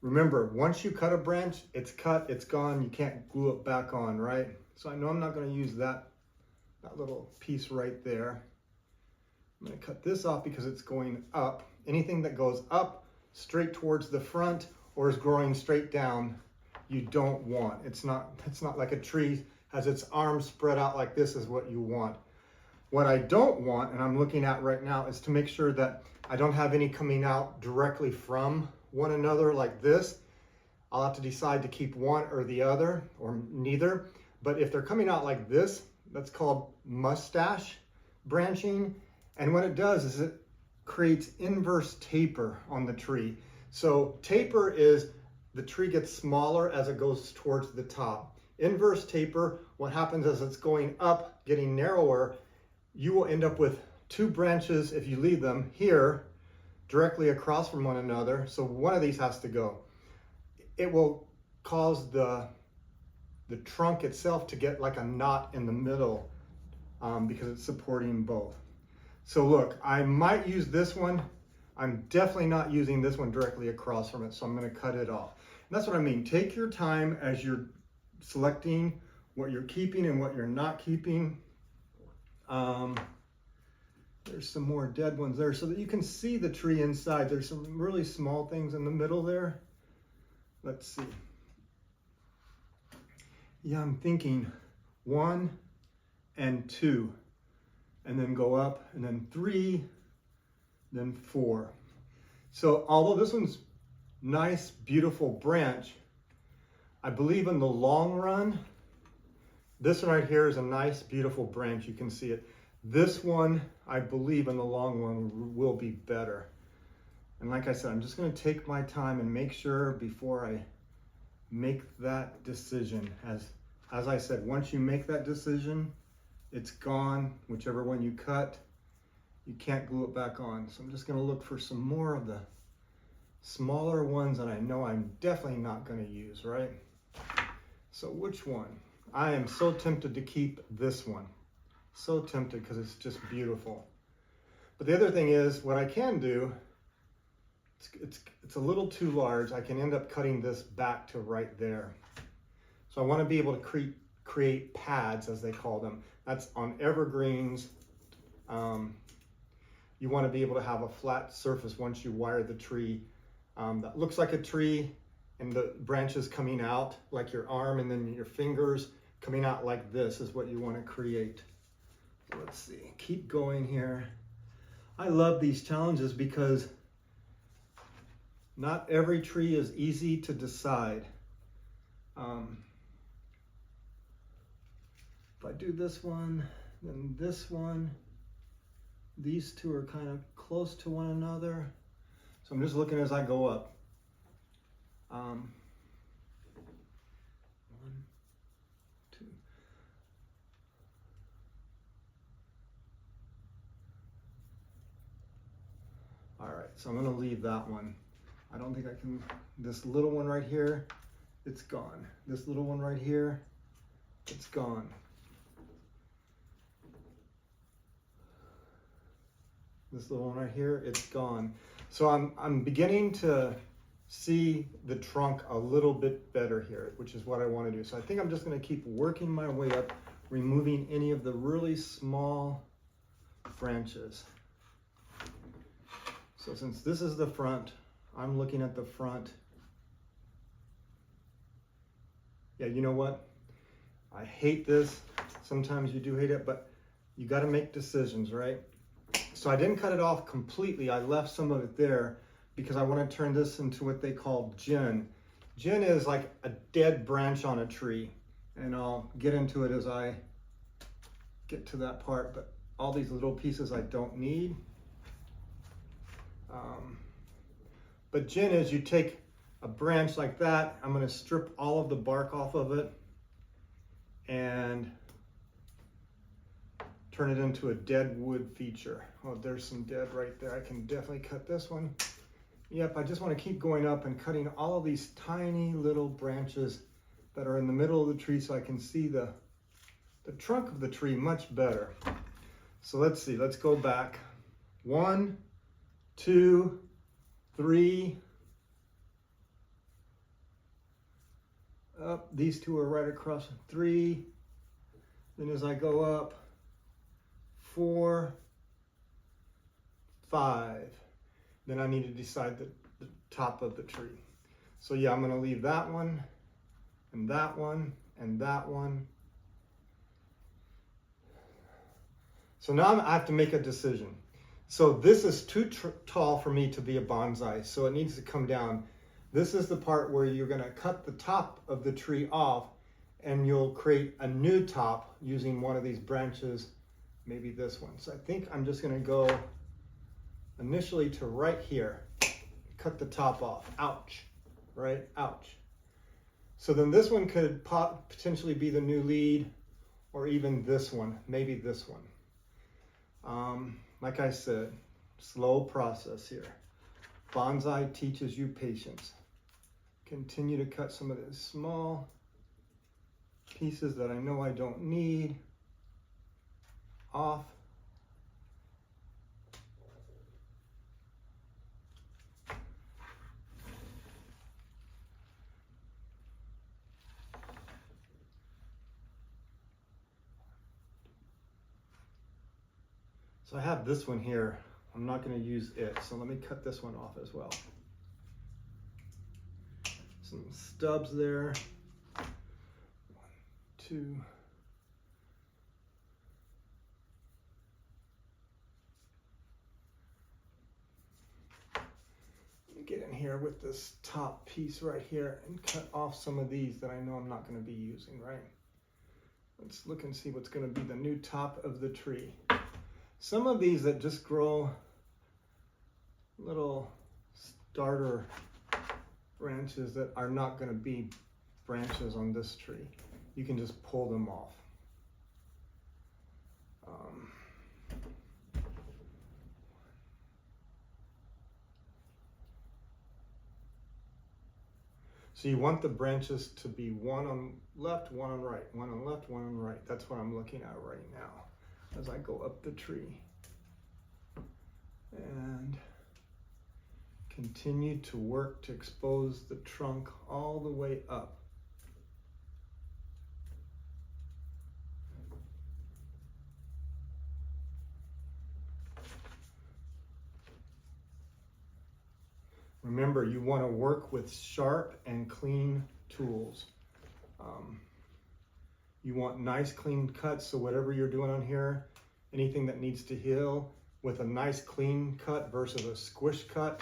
Remember, once you cut a branch, it's cut, it's gone, you can't glue it back on, right? So I know I'm not going to use that little piece right there. I'm going to cut this off because it's going up. Anything that goes up straight towards the front or is growing straight down, you don't want. It's not like a tree has its arms spread out like this is what you want. What I don't want, and I'm looking at right now, is to make sure that I don't have any coming out directly from one another like this. I'll have to decide to keep one or the other, or neither. But if they're coming out like this, that's called mustache branching. And what it does is it creates inverse taper on the tree. So taper is the tree gets smaller as it goes towards the top. Inverse taper, what happens is it's going up, getting narrower. You will end up with 2 branches, if you leave them here, directly across from one another. So one of these has to go. It will cause the trunk itself to get like a knot in the middle because it's supporting both. So look, I might use this one. I'm definitely not using this one directly across from it, so I'm going to cut it off. And that's what I mean. Take your time as you're selecting what you're keeping and what you're not keeping. There's some more dead ones there so that you can see the tree inside. There's some really small things in the middle there. Let's see. Yeah, I'm thinking 1 and 2, and then go up, and then 3, then 4. So although this one's nice, beautiful branch, I believe in the long run, this one right here is a nice, beautiful branch. You can see it. This one, I believe in the long run, will be better. And like I said, I'm just going to take my time and make sure before I make that decision. As I said, once you make that decision, it's gone. Whichever one you cut, you can't glue it back on. So I'm just going to look for some more of the smaller ones that I know I'm definitely not going to use, right? So which one? I am so tempted to keep this one. So tempted because it's just beautiful. But the other thing is, what I can do, it's a little too large. I can end up cutting this back to right there. So I want to be able to create pads, as they call them. That's on evergreens. You want to be able to have a flat surface once you wire the tree that looks like a tree, and the branches coming out like your arm, and then your fingers coming out like this is what you want to create. So let's see, keep going here. I love these challenges because not every tree is easy to decide. If I do this one, then this one, these two are kind of close to one another. So I'm just looking as I go up. 1, 2. All right, so I'm gonna leave that one. I don't think I can, this little one right here, it's gone. This little one right here, it's gone. This little one right here, it's gone. So I'm beginning to see the trunk a little bit better here, which is what I want to do. So I think I'm just going to keep working my way up, removing any of the really small branches. So since this is the front, I'm looking at the front. Yeah, you know what? I hate this. Sometimes you do hate it, but you got to make decisions, right? So I didn't cut it off completely. I left some of it there because I want to turn this into what they call gin. Gin is like a dead branch on a tree, and I'll get into it as I get to that part, but all these little pieces I don't need. But gin is you take a branch like that, I'm going to strip all of the bark off of it and turn it into a dead wood feature. Oh, there's some dead right there. I can definitely cut this one. Yep, I just want to keep going up and cutting all of these tiny little branches that are in the middle of the tree so I can see the trunk of the tree much better. So let's see, let's go back. 1, 2, 3. Up, these two are right across. 3. Then as I go up, 4, 5. Then I need to decide the top of the tree. So yeah, I'm going to leave that one, and that one, and that one. So now I have to make a decision. So this is too tall for me to be a bonsai, so it needs to come down. This is the part where you're going to cut the top of the tree off, and you'll create a new top using one of these branches, maybe this one. So I think I'm just going to go initially to right here, cut the top off. Ouch, right? Ouch. So then this one could potentially be the new lead, or even this one, maybe this one. Like I said, slow process here. Bonsai teaches you patience. Continue to cut some of these small pieces that I know I don't need off. So I have this one here. I'm not going to use it, so let me cut this one off as well. Some stubs there. 1, 2. Let me get in here with this top piece right here and cut off some of these that I know I'm not going to be using, right? Let's look and see what's going to be the new top of the tree. Some of these that just grow little starter branches that are not going to be branches on this tree, you can just pull them off. So you want the branches to be one on left, one on right, one on left, one on right. That's what I'm looking at right now as I go up the tree. And continue to work to expose the trunk all the way up. Remember, you want to work with sharp and clean tools. You want nice clean cuts, so whatever you're doing on here, anything that needs to heal with a nice clean cut versus a squish cut,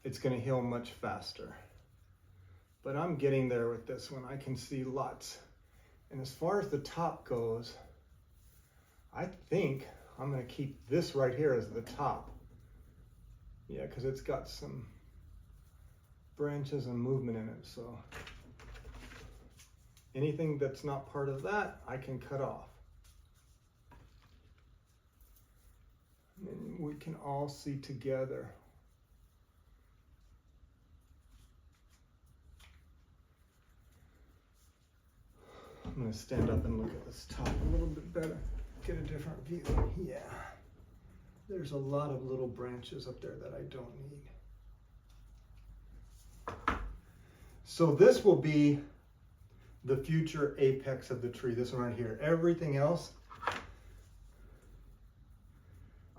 it's going to heal much faster. But I'm getting there with this one. I can see lots. And as far as the top goes, I think I'm going to keep this right here as the top. Yeah, because it's got some branches and movement in it, so anything that's not part of that, I can cut off. And we can all see together. I'm going to stand up and look at this top a little bit better, get a different view. Yeah, there's a lot of little branches up there that I don't need. So this will be the future apex of the tree, this one right here. Everything else,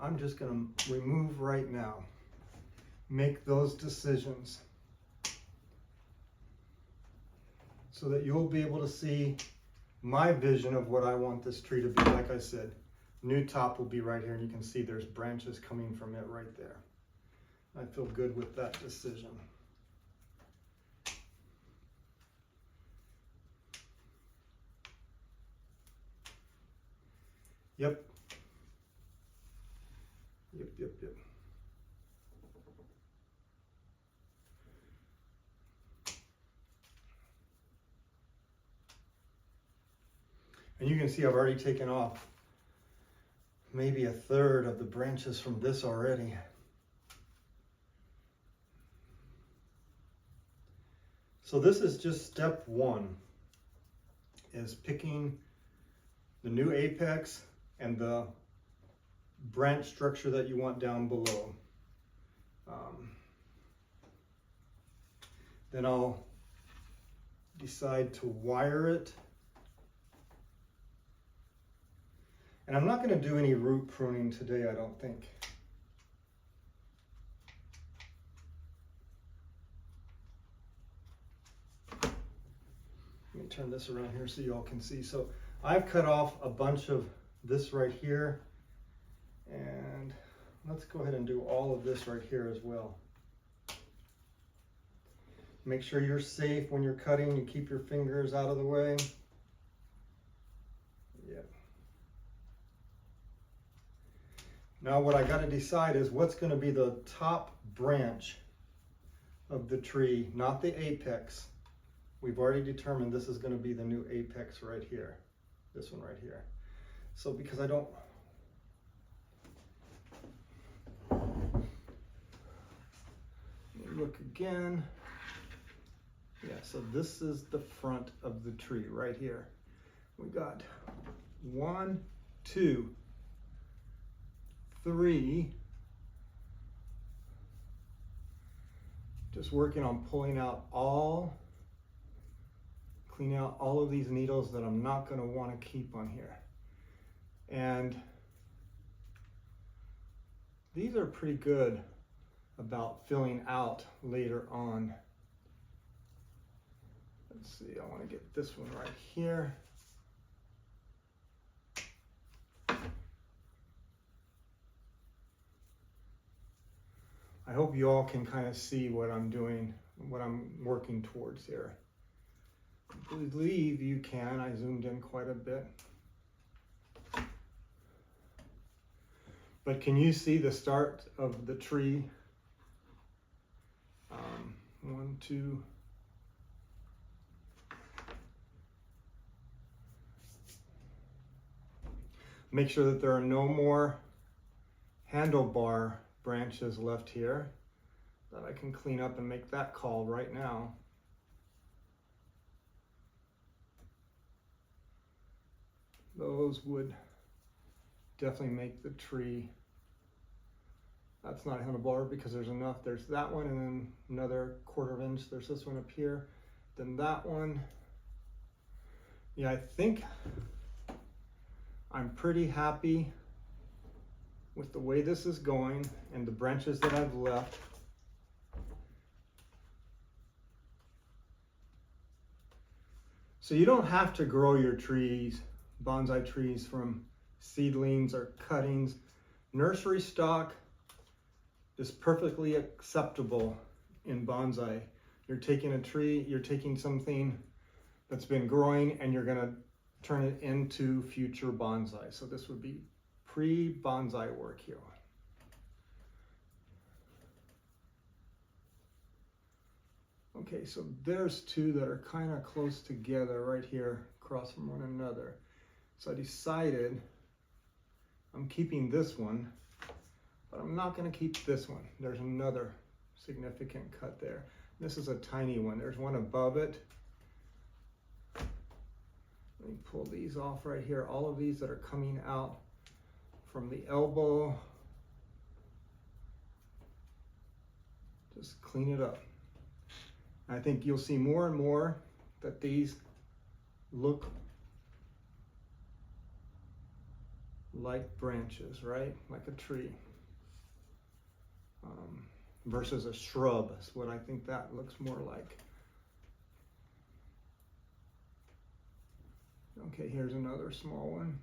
I'm just going to remove right now. Make those decisions so that you'll be able to see my vision of what I want this tree to be. Like I said, new top will be right here, and you can see there's branches coming from it right there. I feel good with that decision. Yep. And you can see I've already taken off maybe a third of the branches from this already. So this is just step one, is picking the new apex and the branch structure that you want down below. Then I'll decide to wire it. And I'm not going to do any root pruning today, I don't think. Let me turn this around here so you all can see. So I've cut off a bunch of this right here, and let's go ahead and do all of this right here as well. Make sure you're safe when you're cutting. You keep your fingers out of the way. Yeah. Now what I got to decide is what's going to be the top branch of the tree, not the apex. We've already determined this is going to be the new apex right here. This one right here. So because I don't... Let me look again. Yeah, so this is the front of the tree right here. We got 1, 2, 3. Just working on pulling out cleaning out all of these needles that I'm not going to want to keep on here. And these are pretty good about filling out later on. Let's see, I want to get this one right here. I hope you all can kind of see what I'm doing, what I'm working towards here. I believe you can. I zoomed in quite a bit. But can you see the start of the tree? 1, 2. Make sure that there are no more handlebar branches left here that I can clean up and make that call right now. Those would definitely make the tree That's not handlebar because there's enough. There's that one and then another 1/4 inch. There's this one up here, then that one. Yeah, I think I'm pretty happy with the way this is going and the branches that I've left. So you don't have to grow your trees, bonsai trees, from seedlings or cuttings. Nursery stock is perfectly acceptable in bonsai. You're taking a tree, you're taking something that's been growing and you're gonna turn it into future bonsai. So this would be pre-bonsai work here. Okay, so there's two that are kind of close together right here, across from one another. So I decided I'm keeping this one, but I'm not going to keep this one. There's another significant cut there. This is a tiny one. There's one above it. Let me pull these off right here. All of these that are coming out from the elbow. Just clean it up. I think you'll see more and more that these look like branches, right? Like a tree. Versus a shrub is what I think that looks more like. Okay, here's another small one.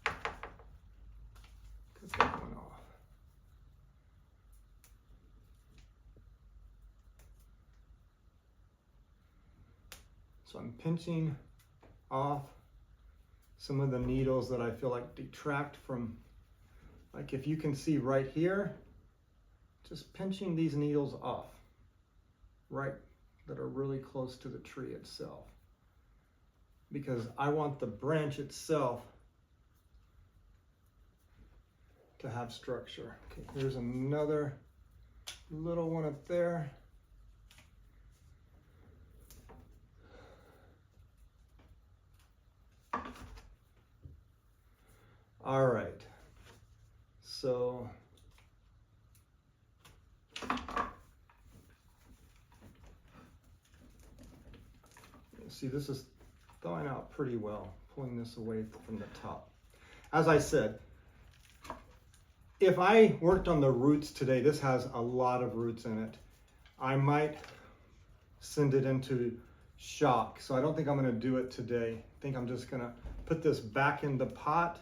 Cut that one off. So I'm pinching off some of the needles that I feel like detract from, like if you can see right here, just pinching these needles off, right, that are really close to the tree itself. Because I want the branch itself to have structure. Okay, here's another little one up there. All right, so you see this is thawing out pretty well, pulling this away from the top. As I said, if I worked on the roots today, this has a lot of roots in it. I might send it into shock, so I don't think I'm gonna do it today. I think I'm just gonna put this back in the pot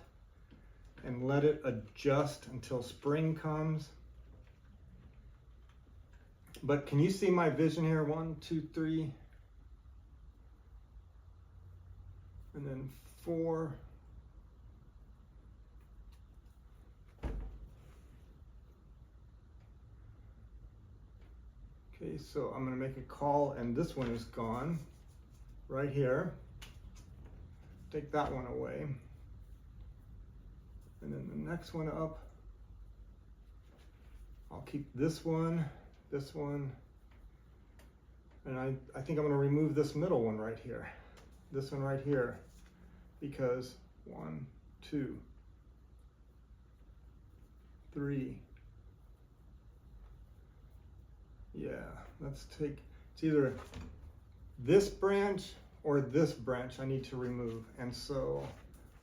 and let it adjust until spring comes. But can you see my vision here? 1, 2, 3, and then 4. Okay, so I'm gonna make a call, and this one is gone right here. Take that one away. And then the next one up, I'll keep this one, and I think I'm gonna remove this middle one right here. This one right here, because 1, 2, 3. Yeah, let's take, it's either this branch or this branch I need to remove. And so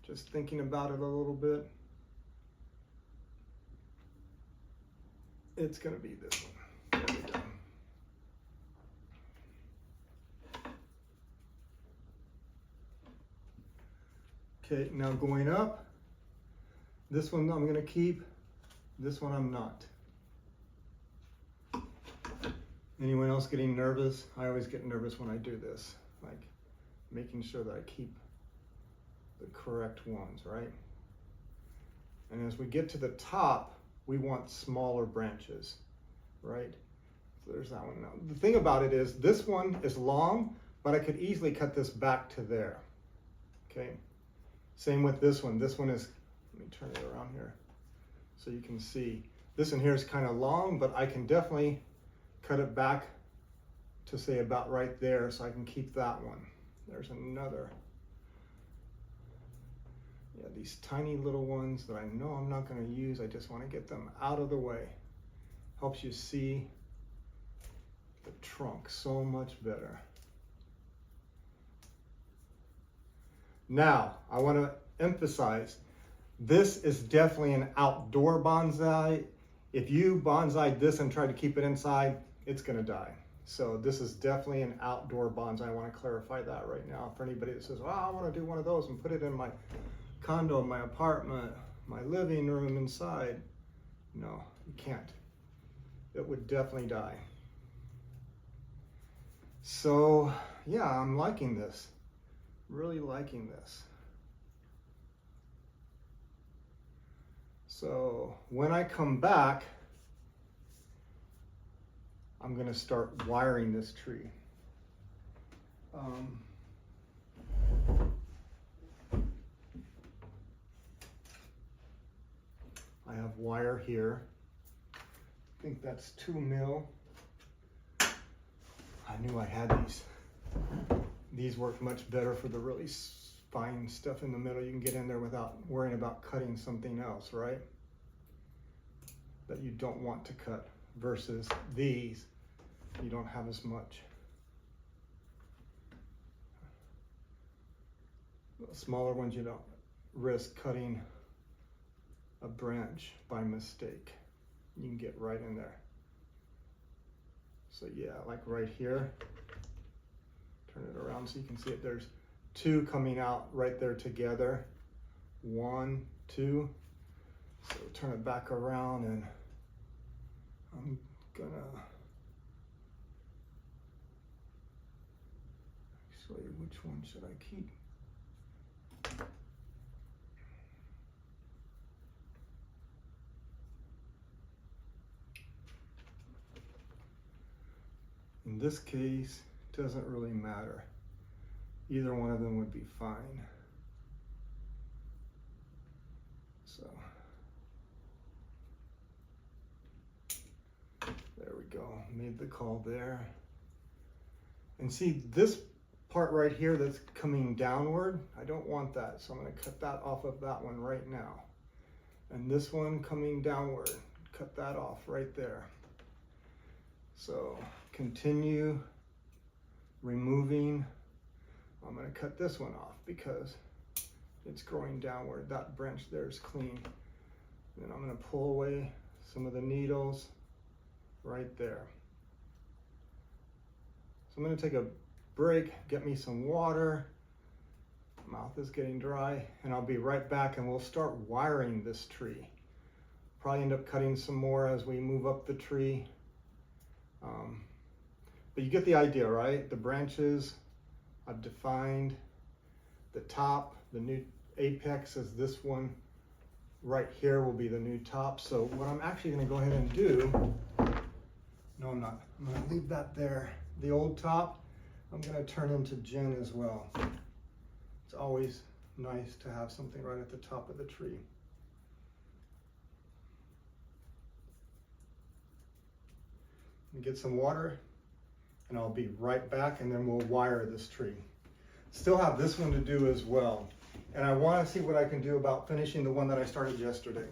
just thinking about it a little bit, it's gonna be this one. There we go. Okay, now going up, this one I'm gonna keep, this one I'm not. Anyone else getting nervous? I always get nervous when I do this, like making sure that I keep the correct ones, right? And as we get to the top, we want smaller branches, right? So there's that one. Now, the thing about it is this one is long, but I could easily cut this back to there, okay? Same with this one. This one is, let me turn it around here so you can see. This one here is kind of long, but I can definitely cut it back to say about right there so I can keep that one. There's another. Yeah, these tiny little ones that I know I'm not going to use, I just want to get them out of the way. Helps you see the trunk so much better. Now, I want to emphasize, this is definitely an outdoor bonsai. If you bonsai this and try to keep it inside, it's going to die. So this is definitely an outdoor bonsai. I want to clarify that right now for anybody that says, well, I want to do one of those and put it in my condo, my apartment, my living room inside. No, you can't. It would definitely die. So yeah, I'm liking this. Really liking this. So when I come back, I'm going to start wiring this tree. I have wire here. I think that's 2 mil. I knew I had these. These work much better for the really fine stuff in the middle. You can get in there without worrying about cutting something else, right? That you don't want to cut, versus these, you don't have as much. The smaller ones, you don't risk cutting a branch by mistake. You can get right in there. So yeah, like right here, turn it around so you can see it. There's 2 coming out right there together. 1, 2. So turn it back around, and I'm gonna actually, which one should I keep? In this case, it doesn't really matter. Either one of them would be fine. So there we go, made the call there. And see this part right here that's coming downward, I don't want that, so I'm going to cut that off of that one right now. And this one coming downward, cut that off right there. So continue removing. I'm going to cut this one off because it's growing downward. That branch there is clean. Then I'm going to pull away some of the needles right there. So I'm going to take a break, get me some water. Mouth is getting dry, and I'll be right back, and we'll start wiring this tree. Probably end up cutting some more as we move up the tree. But you get the idea, right? The branches I've defined. The top, the new apex is this one right here will be the new top. So what I'm actually going to go ahead and do, no I'm not, I'm going to leave that there. The old top, I'm going to turn into gin as well. It's always nice to have something right at the top of the tree. Get some water, and I'll be right back, and then we'll wire this tree. Still have this one to do as well, and I want to see what I can do about finishing the one that I started yesterday.